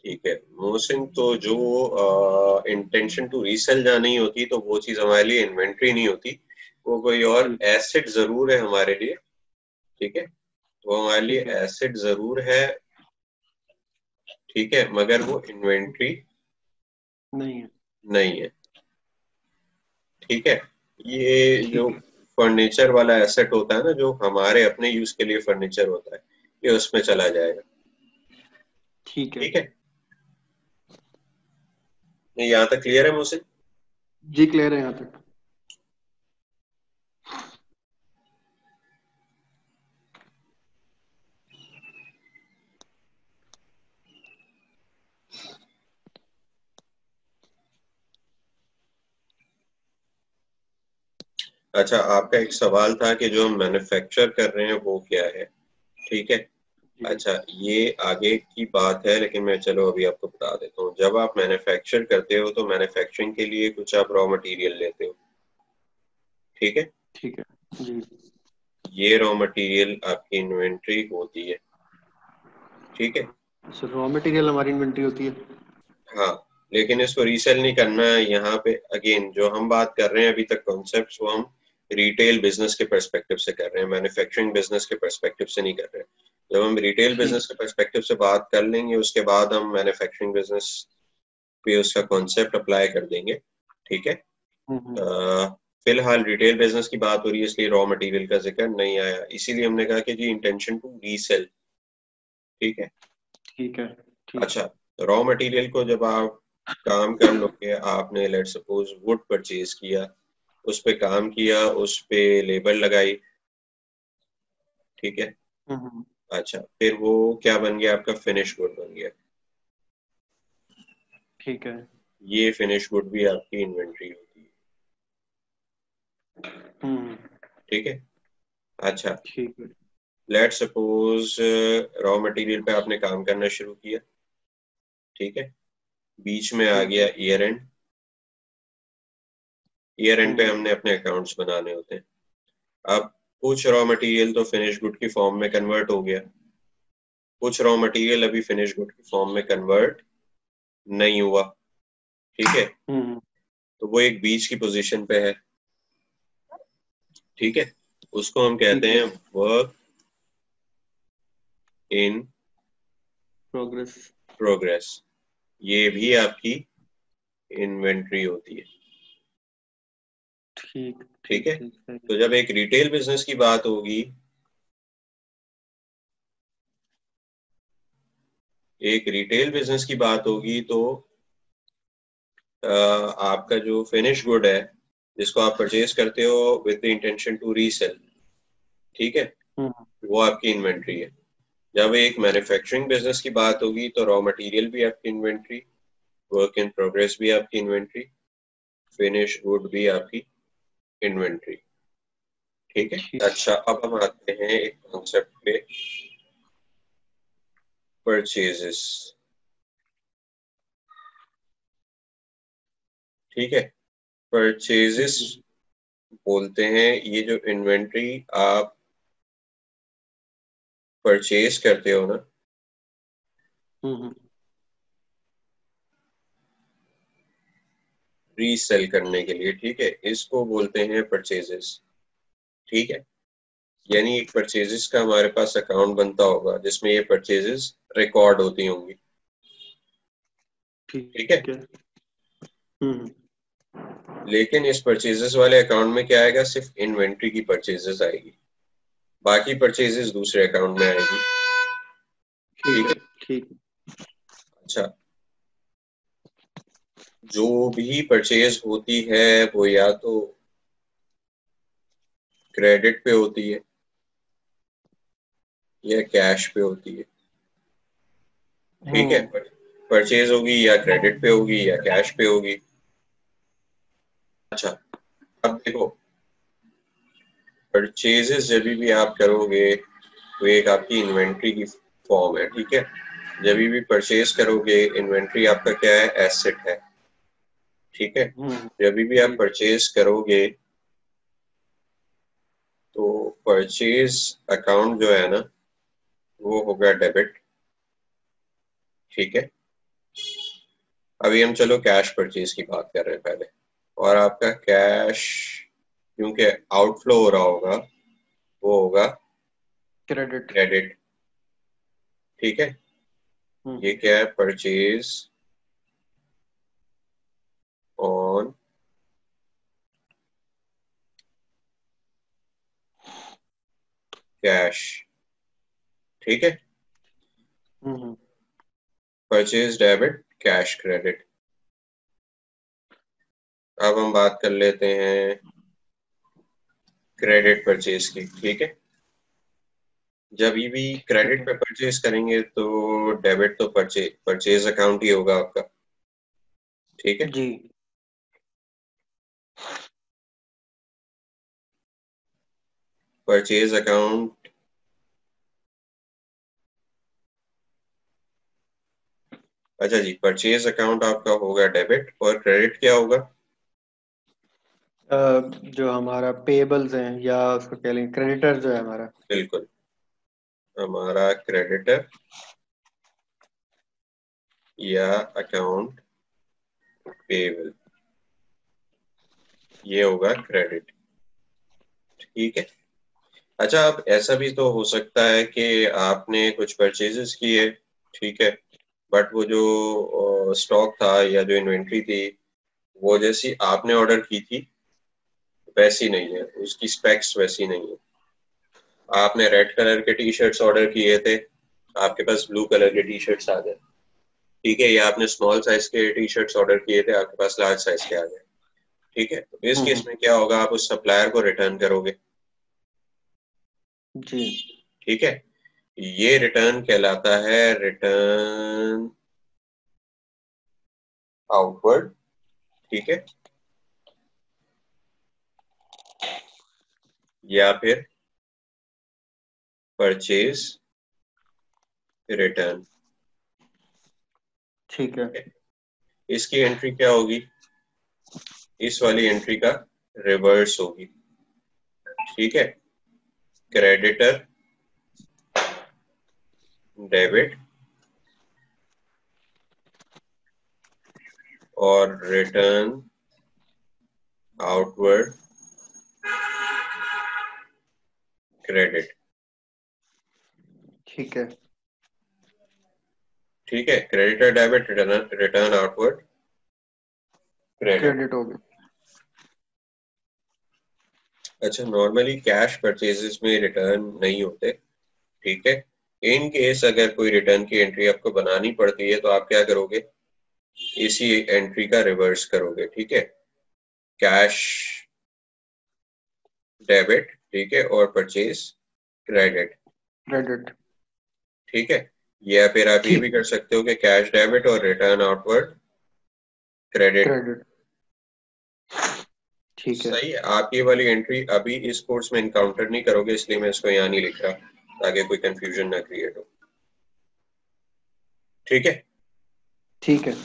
ठीक है मोहसिन, तो जो इंटेंशन टू रीसेल जानी होती तो वो चीज हमारे लिए इन्वेंट्री नहीं होती, वो कोई और एसेट जरूर है हमारे लिए। ठीक है, वो हमारे लिए एसेट जरूर है, ठीक है, मगर वो इन्वेंट्री नहीं है। ठीक है, ये जो फर्नीचर वाला एसेट होता है ना, जो हमारे अपने यूज के लिए फर्नीचर होता है, ये उसमें चला जाएगा। ठीक है, यहाँ तक क्लियर है मुझसे? जी क्लियर है यहाँ तक। अच्छा, आपका एक सवाल था कि जो हम मैन्युफैक्चर कर रहे हैं वो क्या है। ठीक है, अच्छा ये आगे की बात है, लेकिन मैं चलो अभी आपको बता देता हूँ। जब आप मैन्युफैक्चर करते हो तो मैन्युफैक्चरिंग के लिए कुछ आप रॉ मटेरियल लेते हो। ठीक है, ठीक है जी। ये रॉ मटेरियल आपकी इन्वेंट्री होती है। ठीक है, सर रॉ मटेरियल हमारी इन्वेंट्री होती है। हाँ, लेकिन इसको रीसेल नहीं करना है। यहाँ पे अगेन जो हम बात कर रहे हैं अभी तक कॉन्सेप्ट्स, वो हम रिटेल बिजनेस के पर्सपेक्टिव से कर रहे हैं, मैन्युफैक्चरिंग बिजनेस के पर्सपेक्टिव से नहीं कर रहे हैं। जब हम रिटेल बिजनेस के पर्सपेक्टिव से बात कर लेंगे, उसके बाद हम मैन्युफैक्चरिंग बिजनेस पे उसका कॉन्सेप्ट अप्लाई कर देंगे। ठीक है, फिलहाल रिटेल बिजनेस की बात हो रही है, इसलिए रॉ मटेरियल का जिक्र नहीं आया, इसीलिए हमने कहा कि जी इंटेंशन टू रीसेल। ठीक है, ठीक है अच्छा, रॉ मटेरियल को जब आप काम कर लोगे, आपने लेट सपोज वुड परचेज किया, उस पे काम किया, उस पे लेबर लगाई। ठीक है, अच्छा, फिर वो क्या बन गया? आपका फिनिश गुड बन गया। ठीक है। ये फिनिश गुड भी आपकी इन्वेंट्री होती है। ठीक है, अच्छा, ठीक है। लेट सपोज रॉ मटेरियल पे आपने काम करना शुरू किया। ठीक है, बीच में आ गया ईयर एंड। ईयर एंड पे हमने अपने अकाउंट्स बनाने होते हैं। अब कुछ रॉ मटेरियल तो फिनिश गुड की फॉर्म में कन्वर्ट हो गया, कुछ रॉ मटेरियल अभी फिनिश गुड की फॉर्म में कन्वर्ट नहीं हुआ। ठीक है, तो वो एक बीच की पोजीशन पे है। ठीक है, उसको हम कहते हैं वर्क इन प्रोग्रेस। प्रोग्रेस। ये भी आपकी इन्वेंट्री होती है। ठीक ठीक ठीक है, ठीक है। तो जब एक रिटेल बिजनेस की बात होगी, एक रिटेल बिजनेस की बात होगी तो आपका जो फिनिश गुड है, जिसको आप परचेज करते हो with the intention to resell, ठीक है, वो आपकी इन्वेंट्री है। जब एक मैन्युफैक्चरिंग बिजनेस की बात होगी तो रॉ मटेरियल भी आपकी इन्वेंट्री, वर्क इन प्रोग्रेस भी आपकी इन्वेंट्री, फिनिश गुड भी आपकी इन्वेंट्री। ठीक है, अच्छा, अब हम आते हैं एक कॉन्सेप्ट पे, परचेजेस। ठीक है, परचेजेस बोलते हैं ये जो इन्वेंट्री आप परचेज करते हो ना, रीसेल करने के लिए, ठीक है, इसको बोलते हैं परचेजेस। ठीक है, यानी एक परचेजेस का हमारे पास अकाउंट बनता होगा जिसमें ये परचेजेस रिकॉर्ड होती होंगी। ठीक है, लेकिन इस परचेजेस वाले अकाउंट में क्या आएगा? सिर्फ इन्वेंट्री की परचेजेस आएगी, बाकी परचेजेस दूसरे अकाउंट में आएगी। ठीक है, ठीक। अच्छा, जो भी परचेज होती है वो या तो क्रेडिट पे होती है या कैश पे होती है। ठीक है, परचेज होगी या क्रेडिट पे होगी या कैश पे होगी। अच्छा, अब देखो, परचेजेस जब भी आप करोगे तो एक आपकी इन्वेंट्री की फॉर्म है। ठीक है, जब भी परचेज करोगे, इन्वेंट्री आपका क्या है? एसेट है। ठीक है, जब भी आप परचेज करोगे तो परचेज अकाउंट जो है ना, वो होगा डेबिट। ठीक है, अभी हम चलो कैश परचेज की बात कर रहे हैं पहले, और आपका कैश क्योंकि आउटफ्लो हो रहा होगा वो होगा क्रेडिट। क्रेडिट। ठीक है, ये क्या है? Purchase on cash. ठीक है, परचेज डेबिट, कैश क्रेडिट। अब हम बात कर लेते हैं क्रेडिट परचेज की। ठीक है, जब भी क्रेडिट पे परचेज करेंगे तो डेबिट तो परचेज अकाउंट ही होगा आपका। ठीक है जी। परचेज अकाउंट, अच्छा जी, परचेज अकाउंट आपका होगा डेबिट, और क्रेडिट क्या होगा? जो हमारा पेबल्स हैं या उसको कह लेंगे क्रेडिटर जो है हमारा। बिल्कुल, हमारा क्रेडिटर या अकाउंट पेबल, ये होगा क्रेडिट। ठीक है, अच्छा, अब ऐसा भी तो हो सकता है कि आपने कुछ परचेजेस किए, ठीक है, बट वो जो स्टॉक था या जो इन्वेंट्री थी वो जैसी आपने ऑर्डर की थी वैसी नहीं है, उसकी स्पेक्स वैसी नहीं है। आपने रेड कलर के टी शर्ट्स ऑर्डर किए थे, आपके पास ब्लू कलर के टी शर्ट्स आ गए। ठीक है, या आपने स्मॉल साइज के टी शर्ट्स ऑर्डर किए थे, आपके पास लार्ज साइज के आ गए। ठीक है, तो इस केस में क्या होगा, आप उस सप्लायर को रिटर्न करोगे। जी। ठीक है, ये रिटर्न कहलाता है रिटर्न आउटवर्ड। ठीक है, या फिर परचेज रिटर्न। ठीक है। इसकी एंट्री क्या होगी? इस वाली एंट्री का रिवर्स होगी। ठीक है, क्रेडिटर डेबिट और रिटर्न आउटवर्ड क्रेडिट। ठीक है। ठीक है, creditor debit, return outward credit. Credit हो गया। अच्छा, नॉर्मली कैश परचेजेस में रिटर्न नहीं होते। ठीक है, इन केस अगर कोई रिटर्न की एंट्री आपको बनानी पड़ती है तो आप क्या करोगे, इसी एंट्री का रिवर्स करोगे। ठीक है, कैश डेबिट, ठीक है, और परचेज क्रेडिट। क्रेडिट। ठीक है, या फिर आप ये भी ठीक। कर सकते हो कि कैश डेबिट और रिटर्न आउटवर्ड क्रेडिट। क्रेडिट। ठीक है। सही है, आप ये वाली एंट्री अभी इस कोर्स में इनकाउंटर नहीं करोगे, इसलिए मैं इसको यहाँ नहीं लिख रहा ताकि कोई कंफ्यूजन ना क्रिएट हो। ठीक है, ठीक है।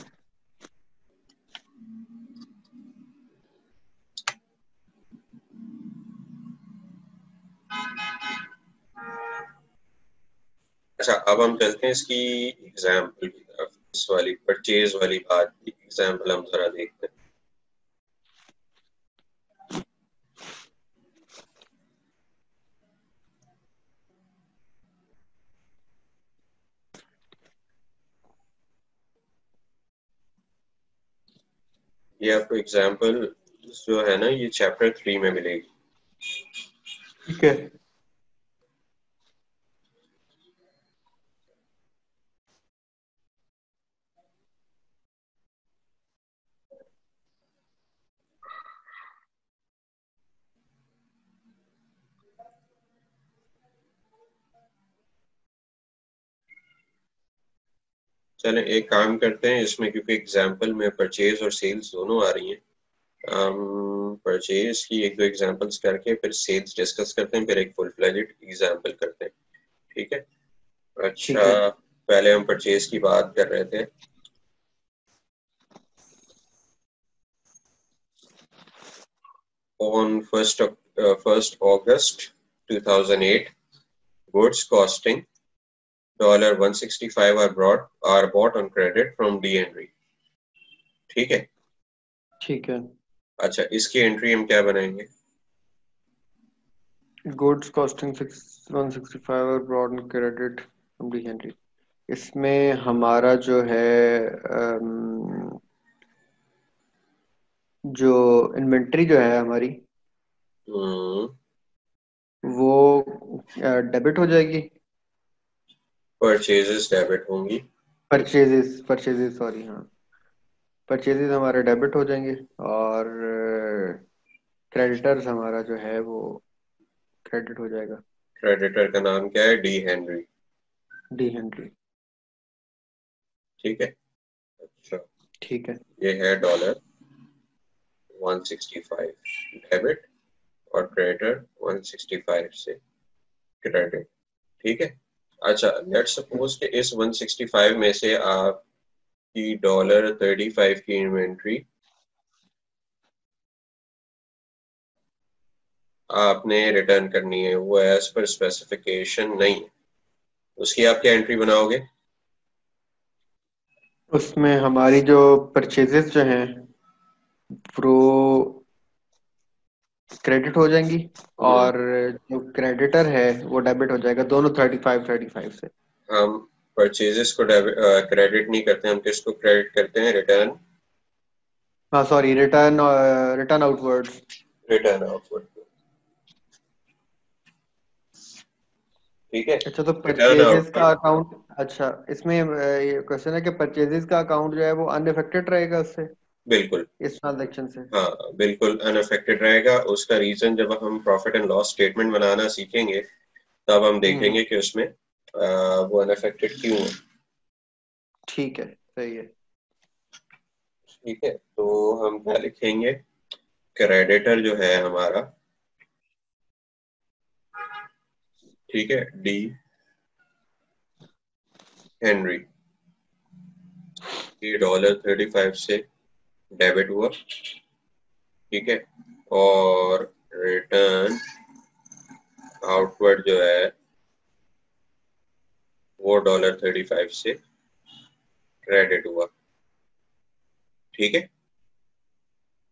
अच्छा, अब हम चलते हैं इसकी एग्जाम्पल की तरफ। इस वाली परचेज वाली बात की एग्जाम्पल हम जरा देखते हैं। ये आपको एग्जाम्पल जो है ना, ये चैप्टर 3 में मिलेगी। ठीक है। चलें, एक काम करते हैं इसमें, क्योंकि एग्जाम्पल में परचेज और सेल्स दोनों आ रही हैं, हम परचेज की एक दो एग्जांपल्स करके फिर सेल्स डिस्कस करते हैं, फिर एक फुल फ्लेजेड एग्जांपल करते हैं। ठीक है, ठीक है। अच्छा, पहले हम परचेज की बात कर रहे थे। On 1st August 2008, goods costing $165 are bought on credit from D&D. ठीक है। ठीक है। अच्छा, इसकी एंट्री हम क्या बनाएंगे? गुड्स कॉस्टिंग 165 और ब्रॉड क्रेडिट डी हेनरी। इसमें हमारा जो है जो इन्वेंट्री जो है हमारी वो डेबिट हो जाएगी। परचेजेस डेबिट होंगी। परचेजेस सॉरी, हाँ, परचेजेस हमारे डेबिट हो जाएंगे। और क्रेडिटर्स हमारा जो है वो क्रेडिट हो जाएगा। क्रेडिटर का नाम क्या है? D Henry. D Henry. ठीक है। अच्छा, ठीक है। ये है डॉलर 165 डेबिट और क्रेडिटर 165 से क्रेडिट। ठीक है। अच्छा, लेट्स सपोज कि इस 165 में से आपकी डॉलर 35 की इन्वेंट्री आपने रिटर्न करनी है, वो एज पर स्पेसिफिकेशन नहीं है, उसकी आप क्या एंट्री बनाओगे? उसमें हमारी जो परचेजेस जो हैं वो क्रेडिट हो जाएंगी, हम्म, और जो क्रेडिटर है वो डेबिट हो जाएगा, दोनों 35 से। हम परचेजेस को क्रेडिट नहीं करते, हम किसको क्रेडिट करते हैं? रिटर्न। हाँ sorry, return, return outward. Return outward. ठीक है। अच्छा, तो रिटर्न परचेजेस का आउटवर्ड। अकाउंट, अच्छा इसमें ये क्वेश्चन है कि परचेजेस का अकाउंट जो है वो अनअफेक्टेड रहेगा उससे, बिल्कुल। इस ट्रांजैक्शन से। हाँ, बिल्कुल अनअफेक्टेड रहेगा। उसका रीजन जब हम प्रॉफिट एंड लॉस स्टेटमेंट बनाना सीखेंगे तब हम हम्म। देखेंगे कि उसमें वो अनअफेक्टेड क्यों है। ठीक है, सही है। ठीक है, तो हम क्या लिखेंगे? क्रेडिटर जो है हमारा, ठीक है, डी हेनरी, ये डॉलर 35 से डेबिट हुआ। ठीक है। और रिटर्न आउटवर्ड जो है वो डॉलर 35 से क्रेडिट हुआ। ठीक है।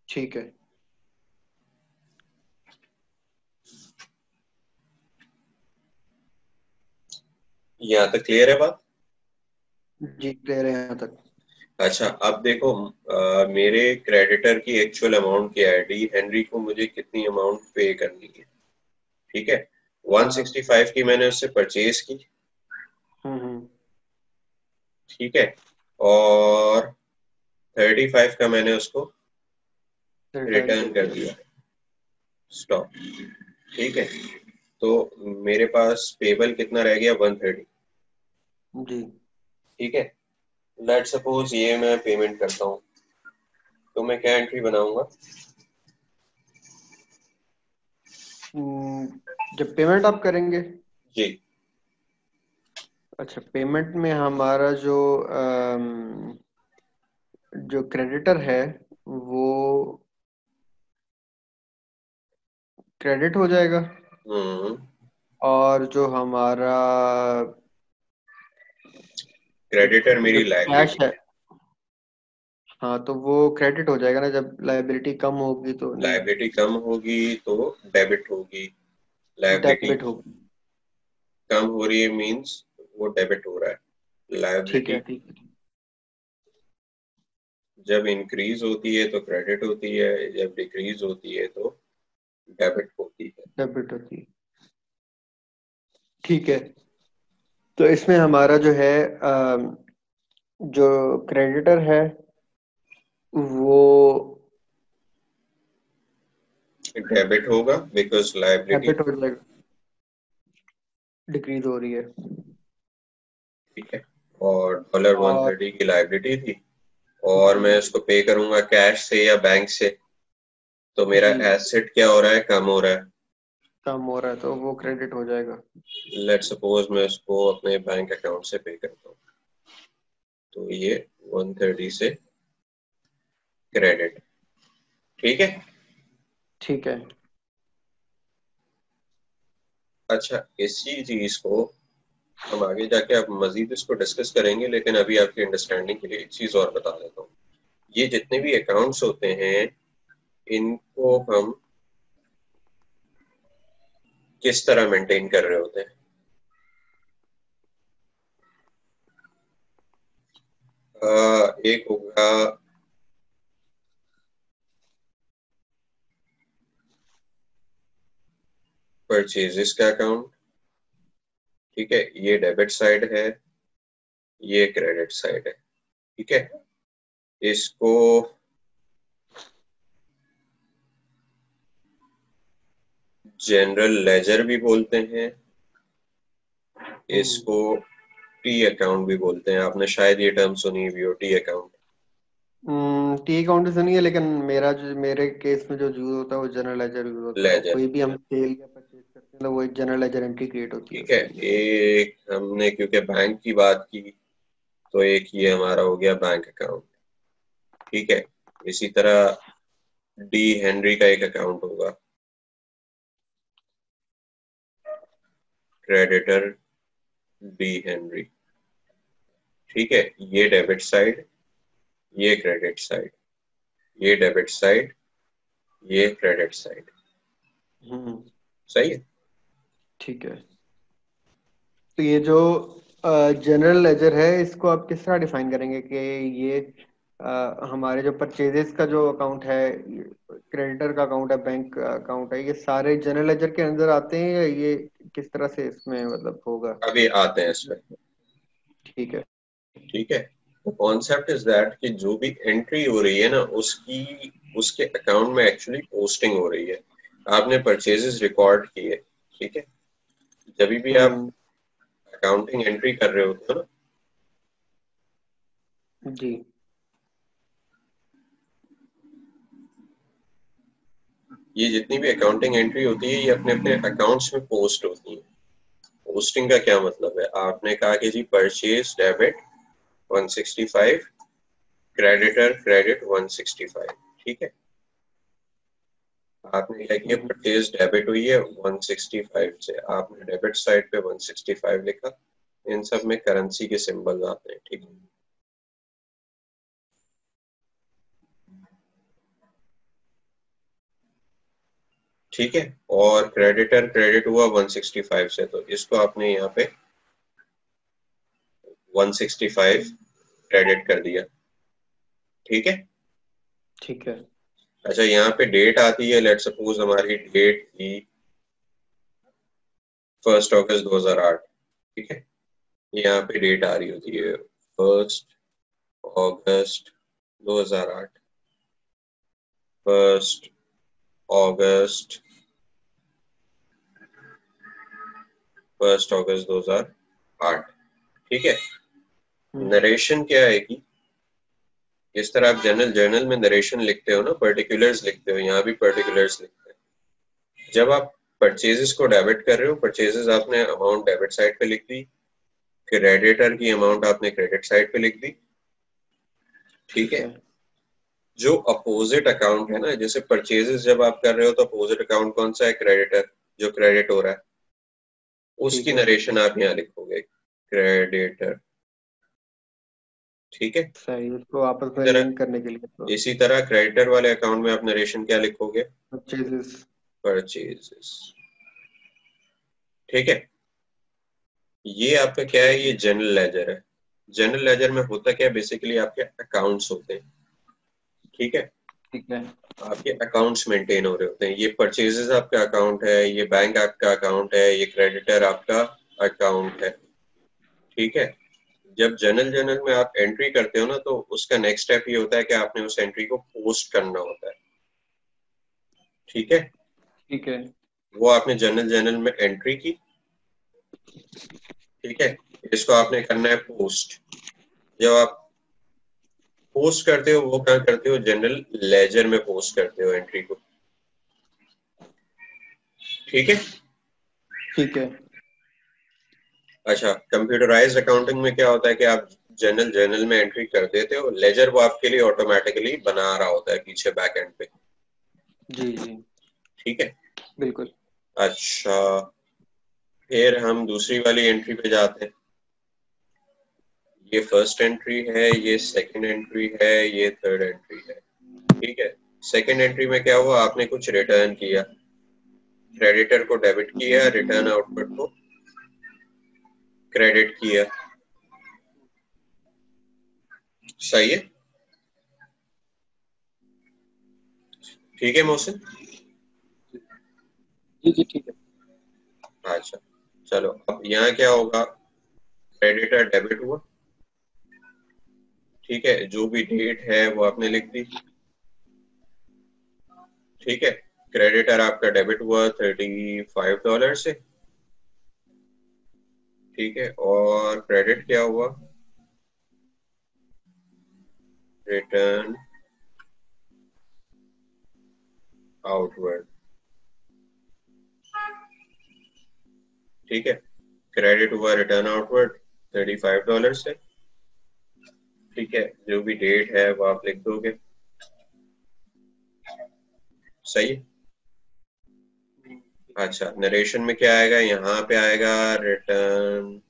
ठीक है। यहाँ तक क्लियर है बात? जी, क्लियर है यहाँ तक। अच्छा, अब देखो, मेरे क्रेडिटर की एक्चुअल अमाउंट क्या है? डी हेनरी को मुझे कितनी अमाउंट पे करनी है? ठीक है। हाँ हाँ। 165 की मैंने उससे परचेज की। हम्म। ठीक है। और 35 का मैंने उसको रिटर्न रिटर्न कर कर दिया। दिया। स्टॉक। ठीक है। तो मेरे पास पेबल कितना रह गया? 130। जी। ठीक है। लेट सपोज ये मैं पेमेंट करता हूँ, तो मैं क्या एंट्री बनाऊंगा? जब पेमेंट आप करेंगे, जी। अच्छा पेमेंट में हमारा जो क्रेडिटर है वो क्रेडिट हो जाएगा, हम्म। और जो हमारा क्रेडिटर जो मेरी कैश लायबिलिटी। है, हाँ तो वो क्रेडिट हो जाएगा ना, जब लायबिलिटी कम होगी तो नहीं, लायबिलिटी कम होगी तो डेबिट होगी। लायबिलिटी डेबिट होगी। कम हो रही है मींस वो डेबिट हो रहा है। ठीक है, लायबिलिटी ठीक है। जब इंक्रीज होती है तो क्रेडिट होती है, जब डिक्रीज होती है तो डेबिट होती है। डेबिट होती है। ठीक है। तो इसमें हमारा जो है जो क्रेडिटर है वो डेबिट होगा बिकॉज लायबिलिटी। डेबिट हो जाएगा, डिक्रीज हो रही है। ठीक है। और डॉलर वन और थर्टी की लायबिलिटी थी, और जी मैं उसको पे करूंगा कैश से या बैंक से, तो मेरा जी, एसेट क्या हो रहा है? कम हो रहा है। कम हो रहा है तो वो क्रेडिट हो जाएगा। लेट सपोज मैं उसको अपने बैंक अकाउंट से पे करता हूँ, तो ये 130 से क्रेडिट। ठीक है। ठीक है। अच्छा, इसी चीज को हम आगे जाके आप मजीद इसको डिस्कस करेंगे, लेकिन अभी आपकी अंडरस्टैंडिंग के लिए एक चीज और बता देता हूँ। ये जितने भी अकाउंट्स होते हैं इनको हम किस तरह मेंटेन कर रहे होते हैं? एक होगा परचेजेस का अकाउंट, ठीक है, ये डेबिट साइड है, ये क्रेडिट साइड है, ठीक है। इसको जनरल लेजर भी बोलते हैं, इसको टी अकाउंट भी बोलते हैं। आपने शायद ये टर्म सुनी हुई हो, टी अकाउंट। टी अकाउंट से नहीं है, लेकिन मेरे केस में जो यूज होता है वो जनरल लेजर यूज होता है। लेजर, कोई भी हम सेल या परचेज करते हैं तो वो एक जनरल लेजर एंट्री क्रिएट होती है ठीक है। उसके लिए। एक हमने क्योंकि बैंक की बात की तो एक ये हमारा हो गया बैंक अकाउंट, ठीक है। इसी तरह डी हेनरी का एक अकाउंट होगा, क्रेडिटर डी हेनरी, ठीक है। ये डेबिट साइड, ये क्रेडिट साइड, ये डेबिट साइड, ये क्रेडिट साइड, हम्म। सही है। ठीक है। तो ये जो जनरल लेजर है इसको आप किस तरह डिफाइन करेंगे कि ये हमारे जो परचेजेस का जो अकाउंट है, क्रेडिटर का अकाउंट है, बैंक का अकाउंट है, ये सारे जनरल लेजर के अंदर आते हैं या ये किस तरह से इसमें मतलब होगा? अभी आते हैं इस पे, ठीक है। ठीक है। तो कॉन्सेप्ट इज दैट कि जो भी एंट्री हो रही है ना उसकी उसके अकाउंट में एक्चुअली पोस्टिंग हो रही है। आपने परचेजेस रिकॉर्ड किए, ठीक है। जब भी आप हम्म। अकाउंटिंग एंट्री कर रहे होते हो ना, जी। ये जितनी भी अकाउंटिंग एंट्री होती है ये अपने अपने अकाउंट्स में पोस्ट होती है। पोस्टिंग का क्या मतलब है? आपने कहा कि जी परचेज डेबिट 165, क्रेडिटर क्रेडिट 165, ठीक है। आपने क्या किया, हम्म। परचेज डेबिट हुई है 165 से, आपने डेबिट साइड पे 165 लिखा। इन सब में करेंसी के सिंबल आते हैं, ठीक है। ठीक है। और क्रेडिटर क्रेडिट हुआ 165 से, तो इसको आपने यहाँ पे 165 क्रेडिट कर दिया, ठीक है। ठीक है। अच्छा, यहाँ पे डेट आती है, लेट सपोज हमारी डेट थी 1 अगस्त 2008, ठीक है। यहाँ पे डेट आ रही होती है 1 अगस्त 2008, 1 अगस्त 1 अगस्त 2008, ठीक है। हम्म। नरेशन क्या है कि जिस तरह आप जनरल जर्नल में नरेशन लिखते हो ना, पर्टिकुलर्स लिखते हो, यहाँ भी पर्टिकुलर्स लिखते हैं। जब आप परचेजेस को डेबिट कर रहे हो, परचेजेस आपने अमाउंट डेबिट साइड पे लिख दी, क्रेडिटर की अमाउंट आपने क्रेडिट साइड पे लिख दी, ठीक ठीक है। है। जो अपोजिट अकाउंट है ना, जैसे परचेजेस जब आप कर रहे हो तो अपोजिट अकाउंट कौन सा है? क्रेडिटर, जो क्रेडिट हो रहा है उसकी ठीक है। नरेशन आप यहाँ लिखोगे, क्रेडिटर, ठीक है। सही, उसको आपस इसी में तरह लिंक करने के लिए तो इसी तरह क्रेडिटर वाले अकाउंट में आप नरेशन क्या लिखोगे? परचेजेस। परचेजेस, ठीक है। ये आपका क्या है? ठीक ये है। जनरल लेजर है। जनरल लेजर में होता क्या है? बेसिकली आपके अकाउंट्स होते हैं, ठीक है। ठीक है। आपके अकाउंट्स मेंटेन हो रहे होते हैं। ये परचेजेस आपका अकाउंट है, ये बैंक आपका अकाउंट है, ये क्रेडिटर आपका अकाउंट है, ठीक है। जब जनरल जनरल में आप एंट्री करते हो ना तो उसका नेक्स्ट स्टेप ये होता है कि आपने उस एंट्री को पोस्ट करना होता है, ठीक है। ठीक है। वो आपने जनरल जनरल में एंट्री की, ठीक है। इसको आपने करना है पोस्ट। जब आप पोस्ट करते हो वो क्या करते हो? जनरल लेजर में पोस्ट करते हो एंट्री को, ठीक है। ठीक है। अच्छा, कंप्यूटराइज्ड अकाउंटिंग में क्या होता है कि आप जनरल जर्नल में एंट्री कर देते हो, लेजर वो आपके लिए ऑटोमेटिकली बना रहा होता है पीछे बैक एंड पे, जी जी। ठीक है। बिल्कुल। अच्छा, फिर हम दूसरी वाली एंट्री पे जाते हैं। ये फर्स्ट एंट्री है, ये सेकंड एंट्री है, ये थर्ड एंट्री है। ठीक है, सेकंड एंट्री में क्या हुआ, आपने कुछ रिटर्न किया, क्रेडिटर को डेबिट किया, रिटर्न आउटपुट को क्रेडिट किया। सही है, ठीक है मोहसिन? जी जी ठीक है। अच्छा चलो, अब यहाँ क्या होगा, क्रेडिटर डेबिट हुआ, ठीक है, जो भी डेट है वो आपने लिख दी। ठीक है, क्रेडिटर आपका डेबिट हुआ $35 से। ठीक है, और क्रेडिट क्या हुआ, रिटर्न आउटवर्ड। ठीक है, क्रेडिट हुआ रिटर्न आउटवर्ड $35 से। ठीक है, जो भी डेट है वो आप लिख दोगे। सही है। अच्छा, नरेशन में क्या आएगा, यहाँ पे आएगा रिटर्न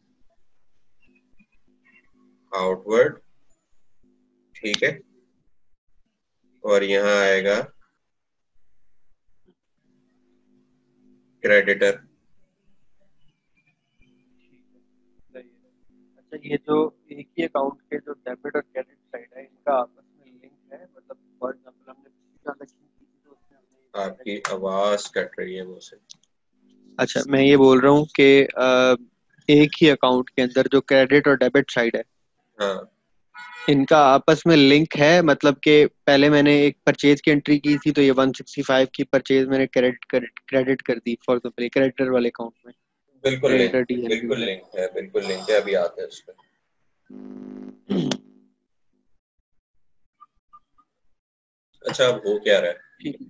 आउटवर्ड। ठीक है, और यहाँ आएगा क्रेडिटर। अच्छा, ये जो एक ही अकाउंट के जो डेबिट और क्रेडिट साइड है, इनका आपस में लिंक है? मतलब फॉर एग्जांपल हमने ट्रांजैक्शन की थी तो उसमें हमने आपकी आवाज कट रही है मुझसे। अच्छा, मैं ये बोल रहा हूँ कि एक ही अकाउंट के अंदर जो क्रेडिट और डेबिट साइड है, हाँ, इनका आपस में लिंक है? मतलब कि पहले मैंने एक परचेज की एंट्री की थी तो ये 165 की परचेज मैंने क्रेडिट कर दी फॉर एग्जांपल क्रेडिटर वाले अकाउंट में, बिल्कुल लिंक, क्रेडिटर डीएनबी बिल्कुल में। लिंक है, बिल्कुल लिंक है, अभी आते हैं उस पर। अच्छा, अब हो क्या रहा है? ठीक है,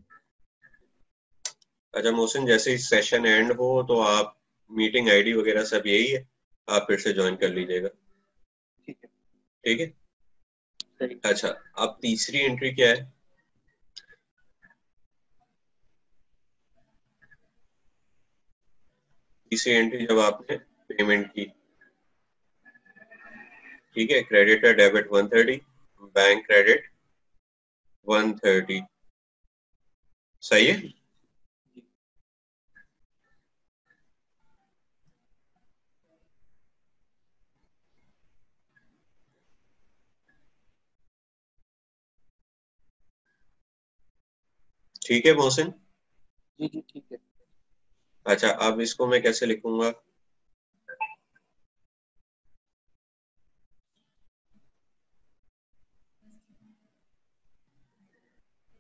अच्छा मोहसिन, जैसे ही सेशन एंड हो तो आप, मीटिंग आईडी वगैरह सब यही है, आप फिर से ज्वाइन कर लीजिएगा। ठीक है, ठीक है। सही। अच्छा, अब तीसरी एंट्री क्या है, तीसरी एंट्री जब आपने पेमेंट की, ठीक है, क्रेडिटर डेबिट 130, बैंक क्रेडिट 130। सही है। ठीक है मोहसिन। जी जी ठीक है। अच्छा, अब इसको मैं कैसे लिखूंगा,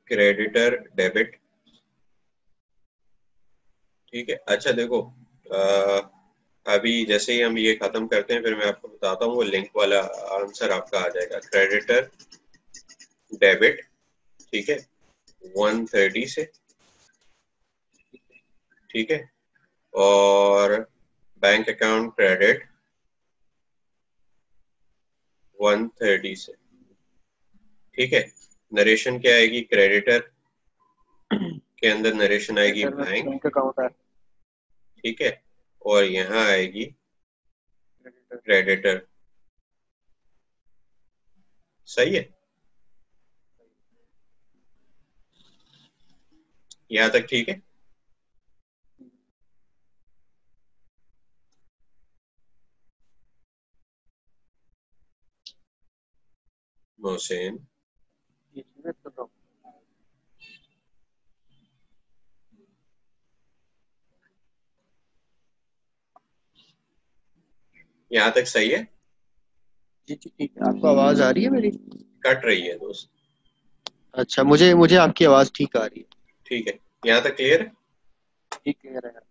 क्रेडिटर डेबिट। ठीक है, अच्छा देखो, अभी जैसे ही हम ये खत्म करते हैं फिर मैं आपको बताता हूँ, वो लिंक वाला आंसर आपका आ जाएगा, क्रेडिटर डेबिट। ठीक है, 130 से। ठीक है, और बैंक अकाउंट क्रेडिट 130 से। ठीक है, नरेशन क्या आएगी, क्रेडिटर के अंदर नरेशन आएगी क्रेडिटर में बैंक। बैंक अकाउंट है, ठीक है, और यहाँ आएगी क्रेडिटर। क्रेडिटर। सही है, यहाँ तक ठीक है। मोहसिन, जी जी मैं सुन रहा हूँ। यहाँ तक सही है? जी जी ठीक है। आपको आवाज आ रही है मेरी? कट रही है दोस्त। अच्छा, मुझे मुझे आपकी आवाज ठीक आ रही है। ठीक है, यहाँ तक क्लियर है? ठीक क्लियर है।